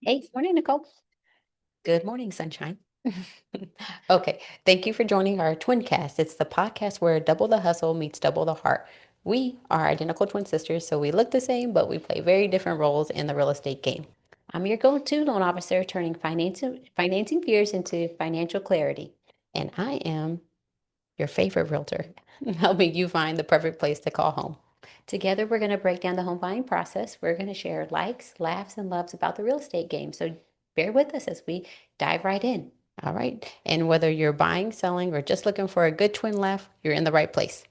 Hey, morning, Nicole. Good morning, sunshine. Okay, thank you for joining our twin cast. It's the podcast where double the hustle meets double the heart. We are identical twin sisters, so we look the same, but we play very different roles in the real estate game. I'm your go-to loan officer, turning financing fears into financial clarity. And I am your favorite realtor, helping you find the perfect place to call home. Together, we're going to break down the home buying process. We're going to share likes, laughs, and loves about the real estate game. So bear with us as we dive right in. All right. And whether you're buying, selling, or just looking for a good twin laugh, you're in the right place.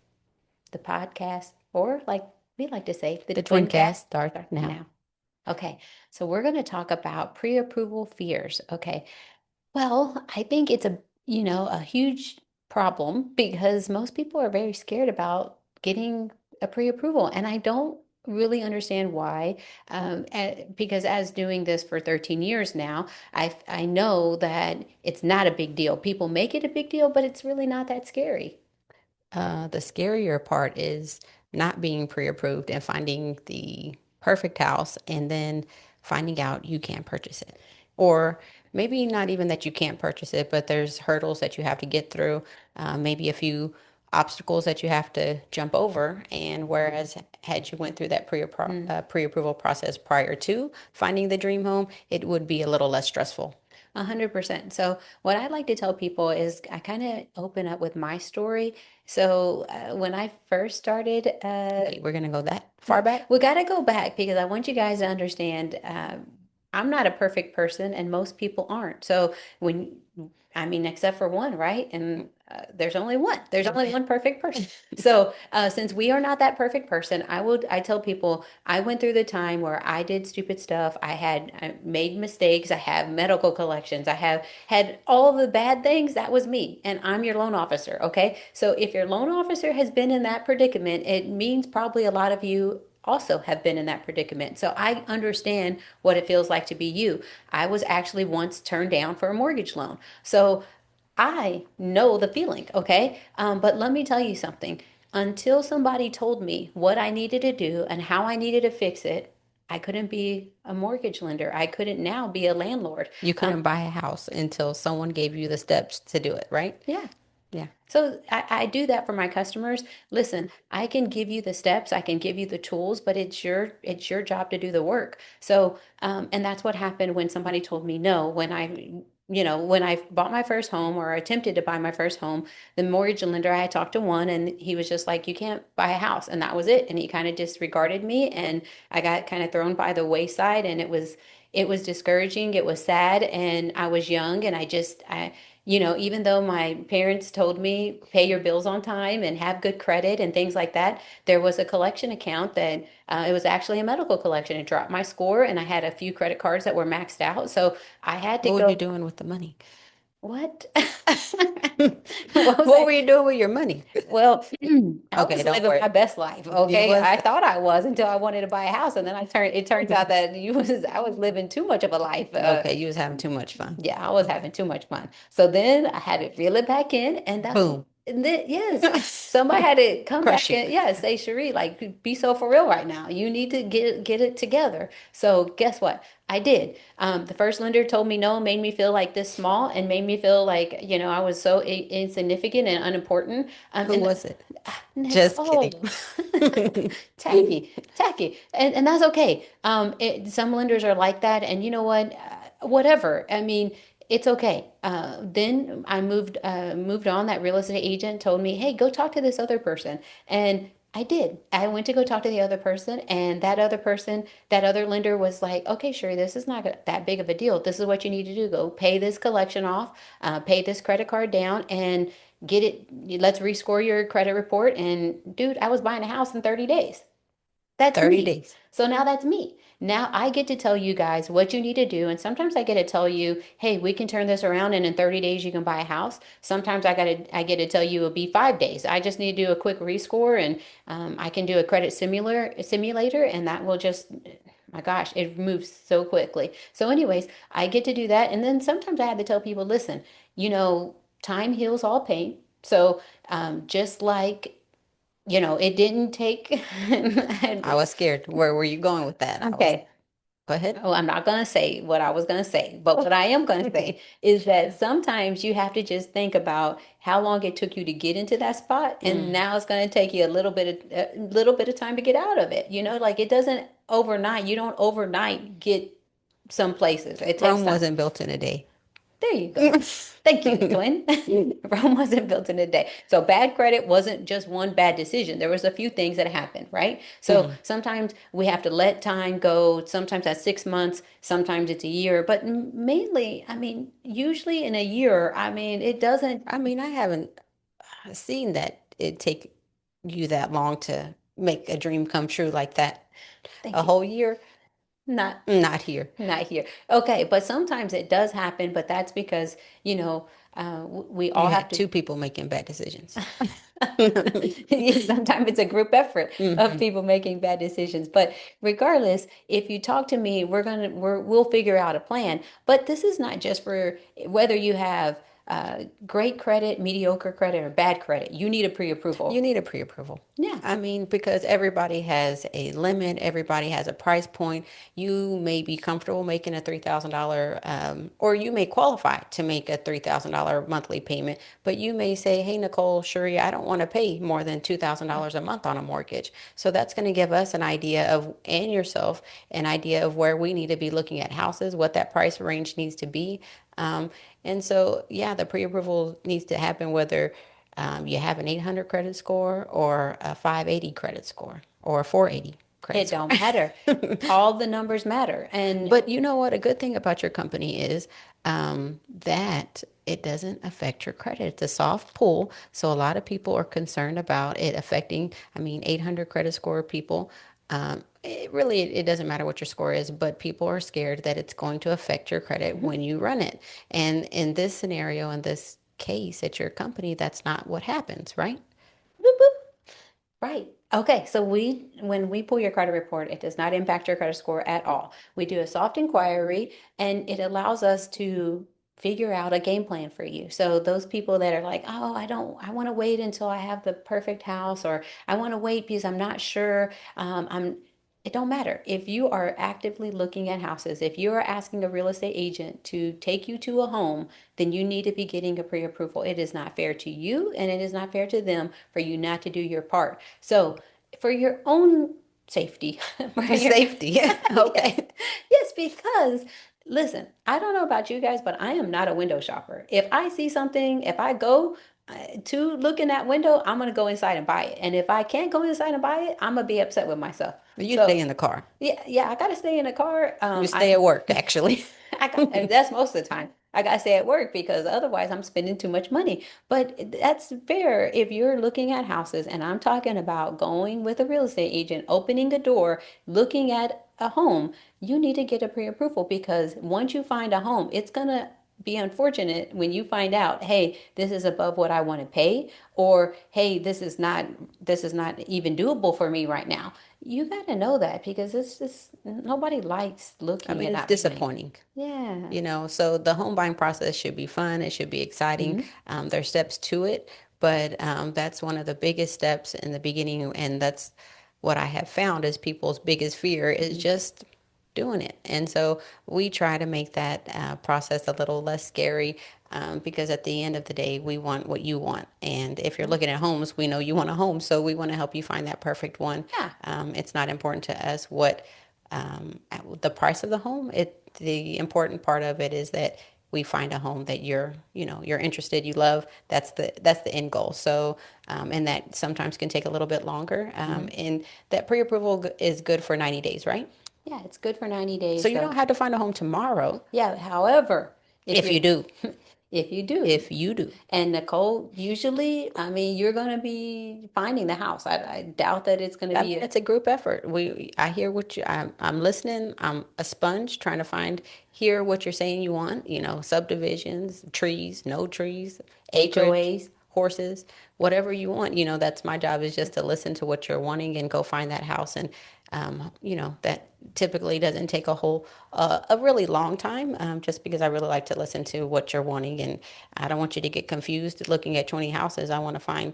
The podcast, or like we like to say, the The twin twin cast cast starts starts now. now. Okay, so we're going to talk about pre-approval fears. Okay, well, I think it's a huge problem because most people are very scared about getting a pre-approval, and I don't really understand why. Because as doing this for 13 years now, I know that it's not a big deal. People make it a big deal, but it's really not that scary. The scarier part is not being pre-approved and finding the perfect house and then finding out you can't purchase it. Or maybe not even that you can't purchase it, but there's hurdles that you have to get through, maybe a few obstacles that you have to jump over. And whereas had you went through that Mm. pre-approval process prior to finding the dream home, it would be a little less stressful. 100%. So, what I like to tell people is I kind of open up with my story. So, when I first started, Wait, we're gonna go that far back? we got to go back because I want you guys to understand I'm not a perfect person and most people aren't. So, I mean, except for one, right? And there's only one. There's only one perfect person. So, since we are not that perfect person, I tell people I went through the time where I did stupid stuff. I made mistakes. I have medical collections. I have had all the bad things. That was me. And I'm your loan officer. Okay. So if your loan officer has been in that predicament, it means probably a lot of you also have been in that predicament. So I understand what it feels like to be you. I was actually once turned down for a mortgage loan. So I know the feeling, okay? But let me tell you something. Until somebody told me what I needed to do and how I needed to fix it, I couldn't be a mortgage lender. I couldn't now be a landlord. You Um, couldn't buy a house until someone gave you the steps to do it, right? yeah. Yeah. So I do that for my customers. Listen, I can give you the steps, I can give you the tools, but it's your job to do the work. So and that's what happened when somebody told me no. When I bought my first home or attempted to buy my first home, the mortgage lender, I had talked to one and he was just like, you can't buy a house. And that was it. And he kind of disregarded me and I got kind of thrown by the wayside and it was discouraging. It was sad and I was young and even though my parents told me pay your bills on time and have good credit and things like that, there was a collection account that it was actually a medical collection. It dropped my score, and I had a few credit cards that were maxed out. So I had to What were you go, doing with the money? what? What was What I? were you doing with your money? Well, I Okay, was don't living worry. my best life. You Okay, was I thought I was until I wanted to buy a house, and then it turns out that I was living too much of a life. okay, you was having too much fun. Yeah, I was having too much fun. So then I had to reel it back in, and Boom. yes, somebody had to come Crush back you. and yeah, say, Cherie, like be so for real right now. You need to get it together. So guess what? I did. The first lender told me no, made me feel like this small, and made me feel like I was so insignificant and unimportant. Who And was it? Just kidding. Nicole, tacky, and that's okay. Some lenders are like that, and you know what? Whatever. I mean, it's okay. Then I moved on. That real estate agent told me, "Hey, go talk to this other person," and I did. I went to go talk to the other person, and that other person, that other lender was like, "Okay, sure, this is not that big of a deal. This is what you need to do. Go pay this collection off, pay this credit card down, and get it. Let's rescore your credit report." And dude, I was buying a house in 30 days. That's 30 me. days. So now that's me. Now I get to tell you guys what you need to do. And sometimes I get to tell you, hey, we can turn this around and in 30 days you can buy a house. Sometimes I get to tell you it'll be 5 days. I just need to do a quick rescore and I can do a credit simulator and that will just my gosh, it moves so quickly. So, anyways, I get to do that. And then sometimes I have to tell people, listen, time heals all pain. So, just like it didn't take. I was scared. Where were you going with that? I was Okay. Go ahead. Oh, I'm not going to say what I was going to say, but what I am going to say is that sometimes you have to just think about how long it took you to get into that spot, and Mm. now it's going to take you a little bit of time to get out of it. Like it doesn't overnight. You don't overnight get some places. It takes Rome time. wasn't built in a day. There you go. Thank you, twin. Rome wasn't built in a day. So bad credit wasn't just one bad decision. There was a few things that happened, right? So Mhm. sometimes we have to let time go. Sometimes that's 6 months. Sometimes it's a year. But mainly, I mean, usually in a year, I mean, it doesn't. I mean, I haven't seen that it take you that long to make a dream come true like that. A Thank you. whole year? Not Not here. not here. Okay, but sometimes it does happen. But that's because you know we all You have had to. two people making bad decisions. Sometimes it's a group effort of Hmm. people making bad decisions. But regardless, if you talk to me, we'll figure out a plan. But this is not just for whether you have great credit, mediocre credit, or bad credit. You need a You pre-approval. need a pre-approval. Yeah. I mean, because everybody has a limit, everybody has a price point. You may be comfortable making a $3,000, or you may qualify to make a $3,000 monthly payment, but you may say, hey, Nicole, Shuri, I don't want to pay more than $2,000 a month on a mortgage. So that's going to give us an idea of, and yourself, an idea of where we need to be looking at houses, what that price range needs to be. Um, and so, yeah, the pre-approval needs to happen whether you have an 800 credit score or a 580 credit score or a 480 credit It score. don't matter. All the numbers matter. And But you know what? A good thing about your company is that it doesn't affect your credit. It's a soft pull. So a lot of people are concerned about it affecting, I mean, 800 credit score people. It doesn't matter what your score is, but people are scared that it's going to affect your credit mhm, when you run it. And in this scenario, in this case at your company, that's not what happens, right? boop, boop. Right. Okay. So when we pull your credit report, it does not impact your credit score at all. We do a soft inquiry and it allows us to figure out a game plan for you. So those people that are like, oh, I want to wait until I have the perfect house, or I want to wait because I'm not sure. It don't matter. If you are actively looking at houses, if you are asking a real estate agent to take you to a home, then you need to be getting a pre-approval. It is not fair to you and it is not fair to them for you not to do your part. So, for your own safety, for your Safety. yes, Okay. yes, because listen, I don't know about you guys, but I am not a window shopper. If I see something, if I go to look in that window, I'm gonna go inside and buy it. And if I can't go inside and buy it, I'm gonna be upset with myself. You stay So in the car. yeah, yeah, I gotta stay in the car. You stay at work, actually. And that's most of the time. I gotta stay at work because otherwise I'm spending too much money. But that's fair if you're looking at houses, and I'm talking about going with a real estate agent, opening a door, looking at a home. You need to get a pre-approval because once you find a home, it's gonna be unfortunate when you find out, hey, this is above what I want to pay, or hey, this is not even doable for me right now. You got to know that because it's just nobody likes I looking mean, and it's not paying. disappointing. Yeah. So the home buying process should be fun. It should be exciting. Hmm. There's steps to it, but that's one of the biggest steps in the beginning. And that's what I have found is people's biggest fear is Hmm. just doing it. And so we try to make that process a little less scary because at the end of the day, we want what you want. And if you're looking at homes, we know you want a home. So we want to help you find that perfect one. Yeah. It's not important to us what the price of the home. The important part of it is that we find a home that you're interested, you love. That's the end goal. So, and that sometimes can take a little bit longer. Hmm. And that pre-approval is good for 90 days, right? Yeah, it's good for 90 So days. you So, don't have to find a home tomorrow yeah, however, if if you're you do. if you do, If you do. and Nicole, usually, I mean, you're going to be finding the house. I doubt that it's going to I be mean, a, it's a group effort. I hear I'm listening. I'm a sponge trying to hear what you're saying you want. Subdivisions, trees, no trees, acreage, HOAs. horses, whatever you want. That's my job is just to listen to what you're wanting and go find that house. And, that typically doesn't take a really long time, just because I really like to listen to what you're wanting. And I don't want you to get confused looking at 20 houses. I want to find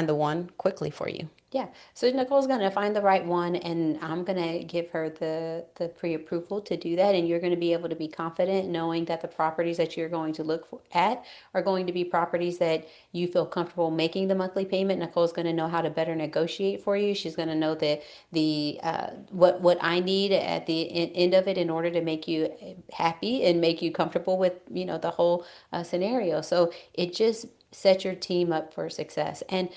the one quickly for you. Yeah. So Nicole's gonna find the right one, and I'm gonna give her the pre-approval to do that. And you're gonna be able to be confident knowing that the properties that you're going to at are going to be properties that you feel comfortable making the monthly payment. Nicole's gonna know how to better negotiate for you. She's gonna know that the what I need at the end of it in order to make you happy and make you comfortable with the whole scenario. So it just sets your team up for success. And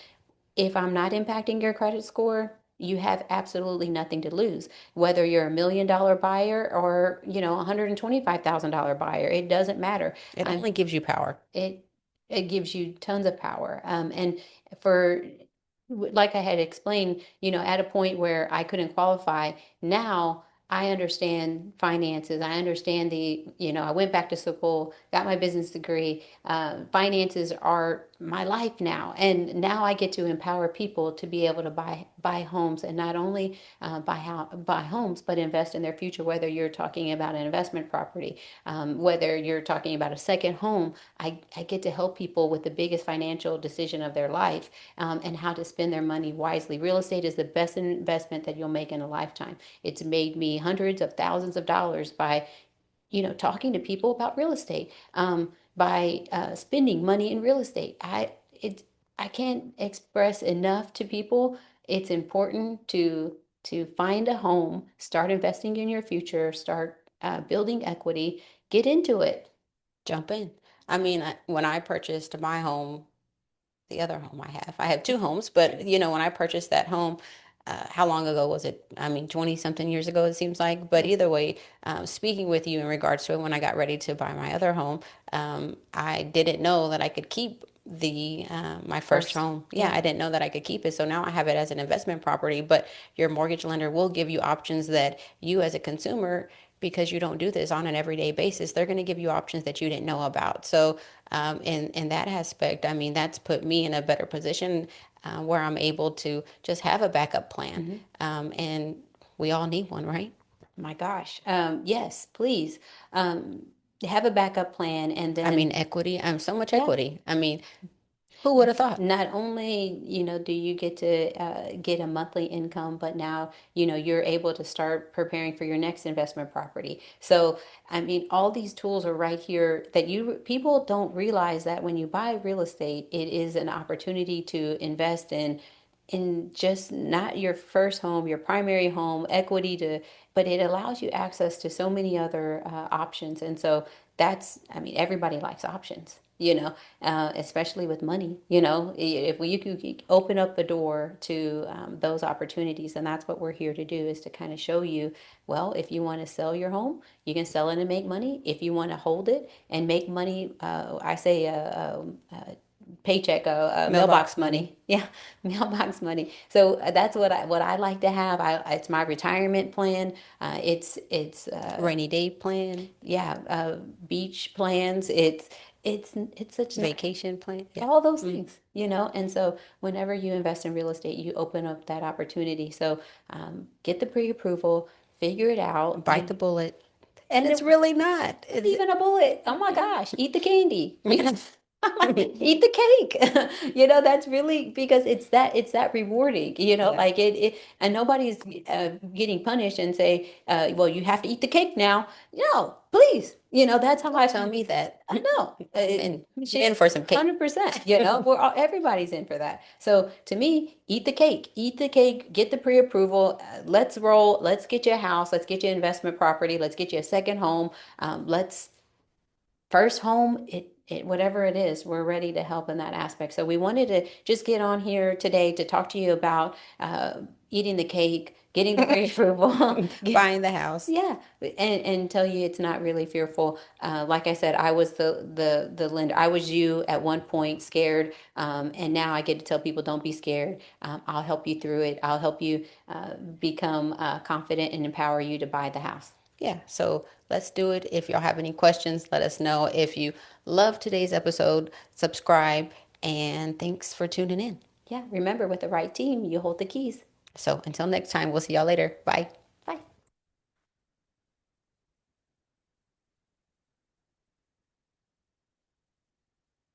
if I'm not impacting your credit score, you have absolutely nothing to lose. Whether you're $1 million buyer or, $125,000 buyer, it doesn't matter. It only gives you power. It it gives you tons of power. And for like I had explained, at a point where I couldn't qualify, now I understand finances. I understand I went back to school, got my business degree. Finances are my life now, and now I get to empower people to be able to buy homes, and not only buy homes, but invest in their future. Whether you're talking about an investment property, whether you're talking about a second home, I get to help people with the biggest financial decision of their life, and how to spend their money wisely. Real estate is the best investment that you'll make in a lifetime. It's made me hundreds of thousands of dollars by talking to people about real estate, by spending money in real estate. I can't express enough to people. It's important to find a home, start investing in your future, start building equity, get into it. Jump in. I mean, when I purchased my home, the other home I have two homes, but when I purchased that home, how long ago was it? I mean, 20 something years ago, it seems like. But Yes. either way, speaking with you in regards to it, when I got ready to buy my other home, I didn't know that I could keep the my first First. home. Yeah, Yeah. I didn't know that I could keep it. So now I have it as an investment property, but your mortgage lender will give you options that you as a consumer, because you don't do this on an everyday basis, they're going to give you options that you didn't know about. So in that aspect, I mean, that's put me in a better position where I'm able to just have a backup plan. Mm-hmm. And we all need one, right? My gosh. Yes, please. Um, have a backup plan, and I mean, then equity, so much yeah, equity. I mean, who would have thought? not only do you get to get a monthly income, but now you're able to start preparing for your next investment property. So I mean, all these tools are right here that you people don't realize that when you buy real estate, it is an opportunity to invest in just not your first home, your primary home, equity to, but it allows you access to so many other options. And so I mean, everybody likes options, especially with money. If you could open up the door to those opportunities, and that's what we're here to do, is to kind of show you, well, if you want to sell your home, you can sell it and make money. If you want to hold it and make money, I say paycheck, mailbox Mailbox money, money. Yeah, mailbox money. So that's what I like to have. It's my retirement plan. It's rainy day plan, yeah, beach plans. It's such vacation plan. Yeah. all those Mm. things, And so whenever you invest in real estate, you open up that opportunity. So get the pre-approval, figure it out, Bite the bullet. And and it's really not. not even a bullet. Oh my gosh, eat the candy. Eat Yeah. the cake. That's really because it's that rewarding, Yeah. like and nobody's getting punished and say, well, you have to eat the cake now. No, please. That's how Don't I tell me that. no. I'm in for some cake. 100%. Everybody's in for that. So to me, eat the cake. Eat the cake. Get the pre-approval. Let's roll. Let's get you a house. Let's get you investment property. Let's get you a second home. Let's first home, it whatever it is, we're ready to help in that aspect. So we wanted to just get on here today to talk to you about eating the cake, getting the pre-approval. Buying the house. Yeah, and tell you it's not really fearful. Like I said, I was the lender. I was you at one point, scared, and now I get to tell people, don't be scared. I'll help you through it. I'll help you become confident and empower you to buy the house. Yeah, so let's do it. If y'all have any questions, let us know. If you love today's episode, subscribe, and thanks for tuning in. Yeah, remember, with the right team, you hold the keys. So until next time, we'll see y'all later. Bye.